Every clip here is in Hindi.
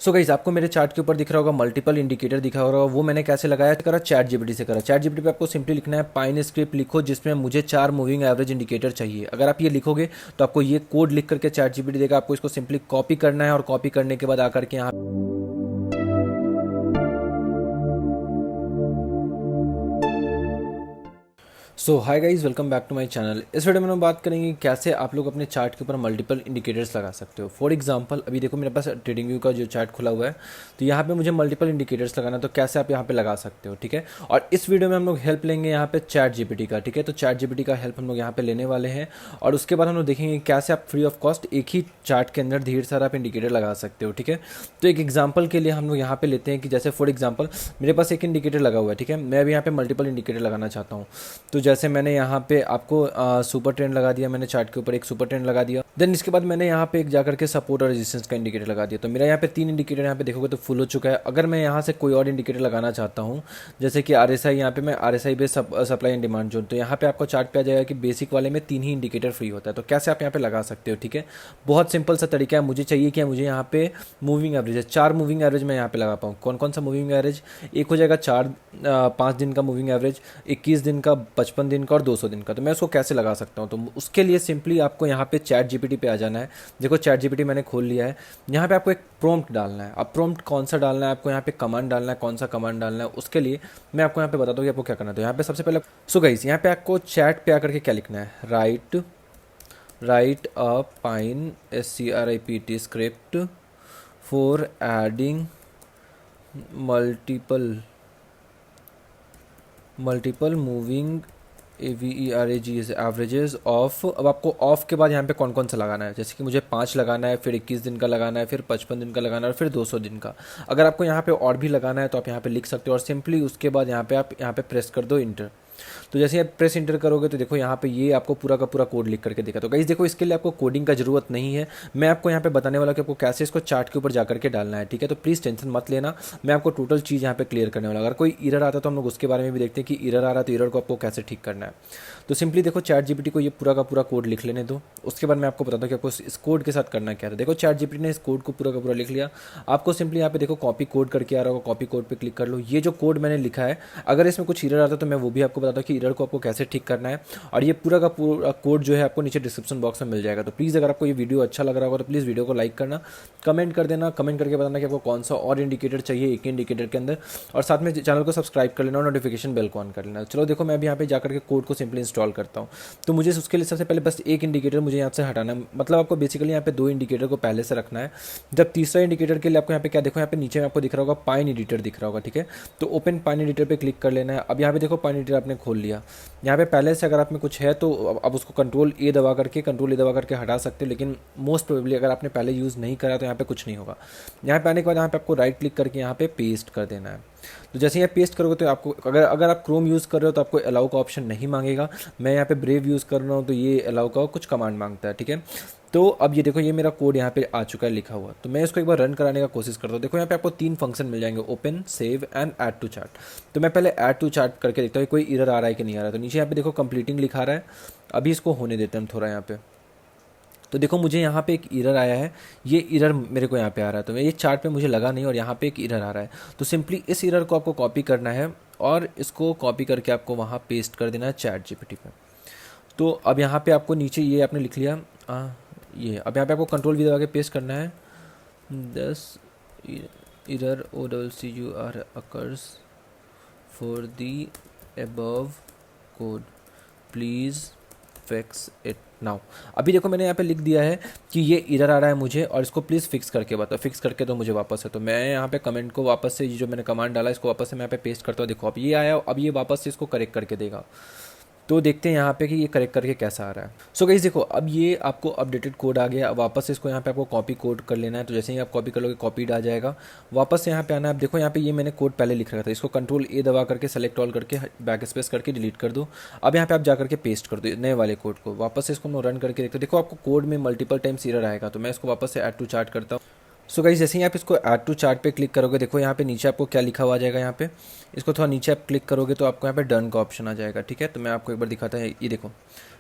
सो गाइस आपको मेरे चार्ट के ऊपर दिख रहा होगा मल्टीपल इंडिकेटर दिखा होगा, वो मैंने कैसे लगाया करा चैट जीपीटी से करा। चैट जीपीटी पे आपको सिंपली लिखना है पाइन स्क्रिप्ट लिखो जिसमें मुझे 4 मूविंग एवरेज इंडिकेटर चाहिए। अगर आप ये लिखोगे तो आपको ये कोड लिख करके चैट जीपीटी देगा। आपको इसको सिंपली कॉपी करना है और कॉपी करने के बाद आकर के यहाँ so hi guys, welcome back to my channel. इस वीडियो में हम बात करेंगे कैसे आप लोग अपने चार्ट के ऊपर मल्टीपल इंडिकेटर्स लगा सकते हो। फॉर एग्जांपल अभी देखो मेरे पास ट्रेडिंग व्यू का जो चार्ट खुला हुआ है, तो यहाँ पे मुझे मल्टीपल इंडिकेटर्स लगाना है, तो कैसे आप यहाँ पे लगा सकते हो, ठीक है। और इस वीडियो में हम लोग हेल्प लेंगे यहाँ पे चैट जीपीटी का, ठीक है। तो चैट जीपीटी का हेल्प हम लोग यहाँ पे लेने वाले हैं और उसके बाद हम लोग देखेंगे कैसे आप फ्री ऑफ कॉस्ट एक ही चार्ट के अंदर ढेर सारा आप इंडिकेटर लगा सकते हो, ठीक है। तो एक एग्जाम्पल के लिए हम लोग यहाँ पे लेते हैं कि जैसे फॉर एग्जाम्पल मेरे पास एक इंडिकेटर लगा हुआ है, ठीक है। मैं अभी यहाँ पे मल्टीपल इंडिकेटर लगाना चाहता हूँ। तो जैसे मैंने यहाँ पे आपको सुपर ट्रेंड लगा दिया, मैंने चार्ट के ऊपर एक सुपर ट्रेंड लगा दिया। देन इसके बाद मैंने यहाँ पे एक जाकर के सपोर्ट और रेजिस्टेंस का इंडिकेटर लगा दिया। तो मेरा यहाँ पे 3 इंडिकेटर यहाँ पे देखोगे तो फुल हो चुका है। अगर मैं यहाँ से कोई और इंडिकेटर लगाना चाहता हूँ, जैसे कि आरएसआई, यहाँ पे मैं RSI base supply and demand zone, तो यहाँ पे आपको चार्ट पे आ जाएगा कि बेसिक वाले में 3 ही इंडिकेटर फ्री होता है। तो कैसे आप यहाँ पे लगा सकते हो, ठीक है। बहुत सिंपल सा तरीका है। मुझे चाहिए कि मुझे यहाँ पे मूविंग एवरेज है, 4 मूविंग एवरेज मैं यहाँ पे लगा पाऊँ। कौन कौन सा मूविंग एवरेज? एक हो जाएगा 5 दिन का मूविंग एवरेज, 21 दिन का, 55 दिन का और 200 दिन का। तो मैं उसको कैसे लगा सकता हूँ? तो उसके लिए सिंपली आपको यहाँ पे चैट जीपीटी पे आ जाना है। देखो चैट जीपीटी मैंने खोल लिया है। यहाँ पे आपको एक प्रॉम्प्ट डालना है। अब प्रॉम्प्ट कौन सा डालना है आपको, यहाँ पे कमांड डालना है, कौन सा कमांड डालना है उसके लिए मैं आपको यहाँ पे बताता हूँ कि आपको क्या करना है। तो यहाँ पे सबसे पहले सो गाइस यहाँ पे आपको चैट पे आकर के क्या लिखना है, right a pine SCRIPT script for adding multiple moving AVERAGs averages of. अब आपको ऑफ के बाद यहाँ पे कौन कौन सा लगाना है, जैसे कि मुझे 5 लगाना है, फिर 21 दिन का लगाना है, फिर 55 दिन का लगाना है और फिर 200 दिन का। अगर आपको यहाँ पे और भी लगाना है तो आप यहाँ पे लिख सकते हो और सिंपली उसके बाद यहाँ पे आप यहाँ पे प्रेस कर दो इंटर। तो जैसे आप प्रेस इंटर करोगे तो देखो यहाँ पे ये आपको पूरा का पूरा कोड लिख करके दिखा। तो गाइस देखो इसके लिए आपको कोडिंग का जरूरत नहीं है। मैं आपको यहाँ पे बताने वाला कि आपको कैसे इसको चार्ट के ऊपर जाकर के डालना है, ठीक है। तो प्लीज़ टेंशन मत लेना, मैं आपको टोटल चीज़ यहाँ पे क्लियर करने वाला। अगर कोई एरर आता है तो हम लोग उसके बारे में भी देखते हैं कि एरर आ रहा है तो एरर को आपको कैसे ठीक करना है। तो सिंपली देखो चैट जीपीटी को ये पूरा का पूरा कोड लिख लेने दो, उसके बाद मैं आपको बताता हूँ कि आपको इस कोड के साथ करना क्या है। देखो चैट जीपीटी ने इस कोड को पूरा का पूरा लिख लिया। आपको सिंपली यहाँ पे देखो कॉपी कोड करके आ रहा होगा, कॉपी कोड पे क्लिक कर लो। ये जो कोड मैंने लिखा है, अगर इसमें कुछ एरर आता है तो मैं वो भी आपको बताता हूँ कि एरर को आपको कैसे ठीक करना है। और ये पूरा का पूरा कोड जो है आपको नीचे डिस्क्रिप्शन बॉक्स में मिल जाएगा। तो प्लीज़ अगर आपको ये वीडियो अच्छा लग रहा होगा तो प्लीज़ वीडियो को लाइक करना, कमेंट कर देना, कमेंट करके बताना कि आपको कौन सा और इंडिकेटर चाहिए एक ही इंडिकेटर के अंदर, और साथ में चैनल को सब्सक्राइब कर लेना और नोटिफिकेशन बेल को ऑन कर लेना। चलो देखो मैं अभी यहाँ पे जाकर के कोड को सिंपली इंस्टॉल करता हूँ। तो मुझे उसके लिए सबसे पहले बस एक इंडिकेटर मुझे यहाँ से हटाना है। मतलब आपको बेसिकली यहाँ पे 2 इंडिकेटर को पहले से रखना है। जब तीसरा इंडिकेटर के लिए आपको यहाँ पे क्या देखो, यहाँ पे नीचे में आपको दिख रहा होगा पाइन एडिटर दिख रहा होगा, ठीक है। तो ओपन पाइन एडिटर पे क्लिक कर लेना है। अब यहाँ पे देखो पाइन एडिटर आपने खोल लिया। यहाँ पे पहले से अगर आप में कुछ है तो अब उसको कंट्रोल ए दबा करके हटा सकते हो, लेकिन मोस्ट प्रोबेबली अगर आपने पहले यूज़ नहीं करा तो यहाँ पे कुछ नहीं होगा। यहाँ पे आने के बाद यहाँ पे आपको राइट क्लिक करके यहाँ पे पेस्ट कर देना है। तो जैसे ये पेस्ट करोगे तो आपको अगर आप क्रोम यूज़ कर रहे हो तो आपको अलाउ का ऑप्शन नहीं मांगेगा। मैं यहाँ पे ब्रेव यूज़ कर रहा हूँ तो ये अलाउ का कुछ कमांड मांगता है, ठीक है। तो अब ये देखो ये मेरा कोड यहाँ पे आ चुका है लिखा हुआ। तो मैं इसको एक बार रन कराने का कोशिश करता हूँ। देखो यहाँ पे आपको 3 फंक्शन मिल जाएंगे, open, save and add to chart. तो मैं पहले ऐड टू चार्ट करके देखता हूँ कोई एरर आ रहा है कि नहीं आ रहा है। तो नीचे यहाँ पे देखो कंप्लीटिंग लिखा रहा है। अभी इसको होने देते हैं हम थोड़ा यहाँ पे। तो देखो मुझे यहाँ पे एक एरर आया है, ये एरर मेरे को यहाँ पे आ रहा है। तो ये चार्ट पे मुझे लगा नहीं और यहाँ पे एक एरर आ रहा है। तो सिंपली इस एरर को आपको कॉपी करना है और इसको कॉपी करके आपको वहाँ पेस्ट कर देना है चैट जीपीटी पे। तो अब यहाँ पे आपको नीचे ये आपने लिख लिया, ये अब यहाँ पे आपको कंट्रोल वी दबा के पेस्ट करना है। 10 error OCCUR occurs for the above code, please fix it now. अभी देखो मैंने यहाँ पे लिख दिया है कि ये एरर आ रहा है मुझे और इसको प्लीज़ फिक्स करके बताओ। फिक्स करके तो मुझे वापस है। तो मैं यहाँ पे कमेंट को वापस से जो मैंने कमांड डाला इसको वापस से मैं यहाँ पे पेस्ट करता हूँ। देखो अब ये आया, अब ये वापस से इसको करेक्ट करके देगा। तो देखते हैं यहाँ पे कि ये करेक्ट करके कैसा आ रहा है। सो गाइस देखो अब ये आपको अपडेटेड कोड आ गया। अब वापस से इसको यहाँ पे आपको कॉपी कोड कर लेना है। तो जैसे ही आप कॉपी कर लोगे कॉपीड आ जाएगा। वापस से यहाँ पे आना है। अब देखो यहाँ पे ये मैंने कोड पहले लिख रखा था, इसको कंट्रोल ए दबा करके सेलेक्ट ऑल करके बैक स्पेस करके डिलीट कर दो। अब यहाँ पे आप जा करके पेस्ट कर दो नए वाले कोड को। वापस से इसको रन करके देखते हो, देखो आपको कोड में मल्टीपल टाइम्स एरर आएगा। तो मैं इसको वापस से ऐड टू चार्ट करता हूँ। सो गाइस जैसे ही आप इसको ऐड टू चार्ट पे क्लिक करोगे, देखो यहाँ पे नीचे आपको क्या लिखा हुआ आ जाएगा। यहाँ पे इसको थोड़ा नीचे आप क्लिक करोगे तो आपको यहाँ पे डन का ऑप्शन आ जाएगा, ठीक है। तो मैं आपको एक बार दिखाता है, ये देखो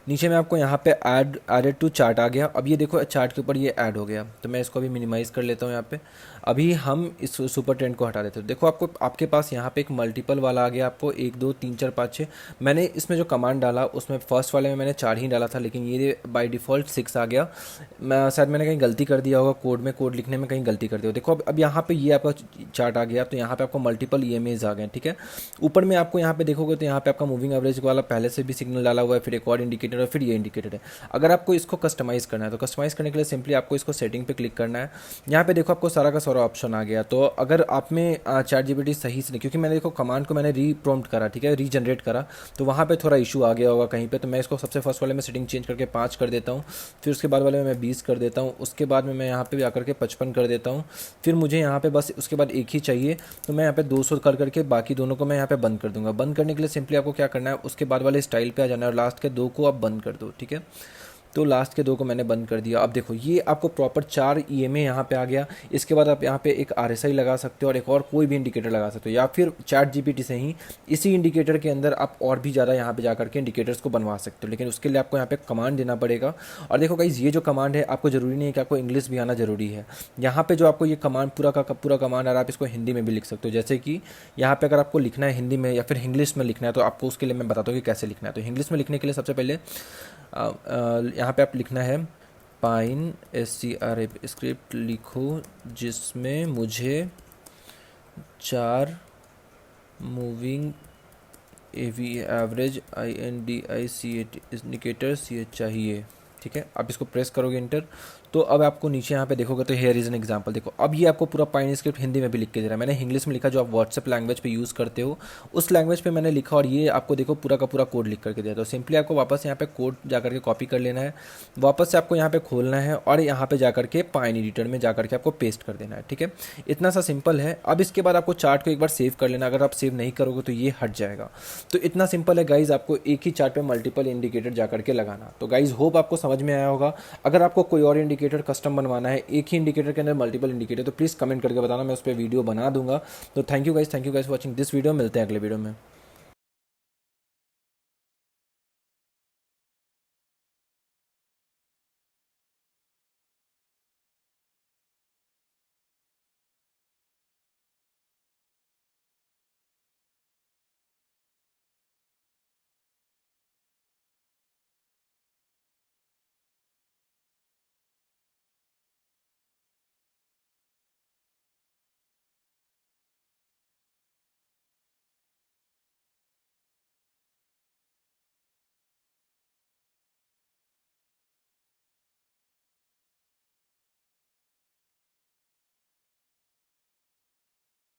नीचे में आपको यहाँ पे एडेड टू चार्ट आ गया। अब ये देखो चार्ट के ऊपर ये ऐड हो गया, तो मैं इसको अभी मिनिमाइज़ कर लेता हूँ यहाँ पे। अभी हम इस सुपर ट्रेंड को हटा देते हैं। देखो आपको आपके पास यहाँ पे एक मल्टीपल वाला आ गया, आपको 1 2 3 4 5 6। मैंने इसमें जो कमांड डाला उसमें फर्स्ट वाले में मैंने 4 ही डाला था, लेकिन ये बाय डिफ़ॉल्ट 6 आ गया। मैं शायद मैंने कहीं गलती कर दिया होगा कोड में, कोड लिखने में कहीं गलती कर दिया। देखो अब यहाँ पे ये आपका चार्ट आ गया, तो यहाँ पे आपको मल्टीपल ईएमएज आ गए, ठीक है। ऊपर में आपको यहाँ पे देखोगे तो यहाँ पे आपका मूविंग एवरेज वाला पहले से भी सिग्नल डाला हुआ है, फिर एक और इंडिकेटर है, फिर ये इंडिकेटर है। अगर आपको इसको कस्टमाइज़ करना है तो कस्टमाइज़ करने के लिए सिंपली आपको इसको सेटिंग पे क्लिक करना है। यहाँ पे देखो आपको सारा का सारा ऑप्शन आ गया। तो अगर आप में चैट जीपीटी सही से नहीं, क्योंकि मैंने देखो कमांड को मैंने रीप्रॉम्प्ट करा, ठीक है, रीजनरेट करा, तो वहाँ पे थोड़ा इशू आ गया होगा कहीं पे। तो मैं इसको सबसे फर्स्ट वाले में सेटिंग चेंज करके 5 कर देता हूँ, फिर उसके बाद वाले में मैं 20 कर देता हूँ, उसके बाद में मैं यहाँ पे भी आकर के 55 कर देता हूँ। फिर मुझे यहाँ पे बस उसके बाद एक ही चाहिए, तो मैं यहाँ पे 200 कर करके बाकी दोनों को मैं यहाँ पे बंद कर दूंगा। बंद करने के लिए सिंपली आपको क्या करना है, उसके बाद वाले स्टाइल पे आ जाना है और लास्ट के 2 को आप बंद कर दो, ठीक है। तो लास्ट के 2 को मैंने बंद कर दिया। अब देखो ये आपको प्रॉपर 4 ईएमए यहाँ पे आ गया। इसके बाद आप यहाँ पे एक आरएसआई लगा सकते हो और एक और कोई भी इंडिकेटर लगा सकते हो, या फिर चैट जीपीटी से ही इसी इंडिकेटर के अंदर आप और भी ज़्यादा यहाँ पे जा करके इंडिकेटर्स को बनवा सकते हो, लेकिन उसके लिए आपको यहाँ पे कमांड देना पड़ेगा। और देखो गाइस, ये जो कमांड है आपको ज़रूरी नहीं है कि आपको इंग्लिश भी आना ज़रूरी है। यहाँ पे जो आपको ये कमांड पूरा का पूरा कमांड आ रहा है, आप इसको हिंदी में भी लिख सकते हो। जैसे कि यहाँ पे अगर आपको लिखना है हिंदी में या फिर इंग्लिश में लिखना है, तो आपको उसके लिए मैं बताता हूँ कि कैसे लिखना है। तो इंग्लिश में लिखने के लिए सबसे पहले यहाँ पे आप लिखना है पाइन SCRP स्क्रिप्ट लिखो, जिसमें मुझे 4 मूविंग एवरेज INDICAT इंडिकेटर चाहिए, ठीक है। आप इसको प्रेस करोगे इंटर, तो अब आपको नीचे यहाँ पे देखोगे तो हेयर इज़ एन एग्जांपल। देखो अब ये आपको पूरा पाइन स्क्रिप्ट हिंदी में भी लिख के दे रहा है। मैंने इंग्लिश में लिखा जो आप व्हाट्सएप लैंग्वेज पे यूज़ करते हो, उस लैंग्वेज पे मैंने लिखा, और ये आपको देखो पूरा का पूरा कोड लिख करके दिया। तो सिंपली आपको वापस यहाँ पे कोड जा करके कॉपी कर लेना है, वापस से आपको यहाँ पे खोलना है और यहाँ पे जा करके पाइन एडिटर में जा करके आपको पेस्ट कर देना है, ठीक है। इतना सा सिंपल है। अब इसके बाद आपको चार्ट को एक बार सेव कर लेना, अगर आप सेव नहीं करोगे तो ये हट जाएगा। तो इतना सिंपल है गाइज, आपको एक ही चार्ट पे मल्टीपल इंडिकेटर जा करके लगाना। तो गाइज होप आपको समझ में आया होगा। अगर आपको कोई और इंडिकेटर कस्टम बनवाना है, एक ही इंडिकेटर के अंदर मल्टीपल इंडिकेटर, तो प्लीज़ कमेंट करके बताना, मैं उस पर वीडियो बना दूंगा। तो thank you guys for watching this video. मिलते हैं अगले वीडियो में।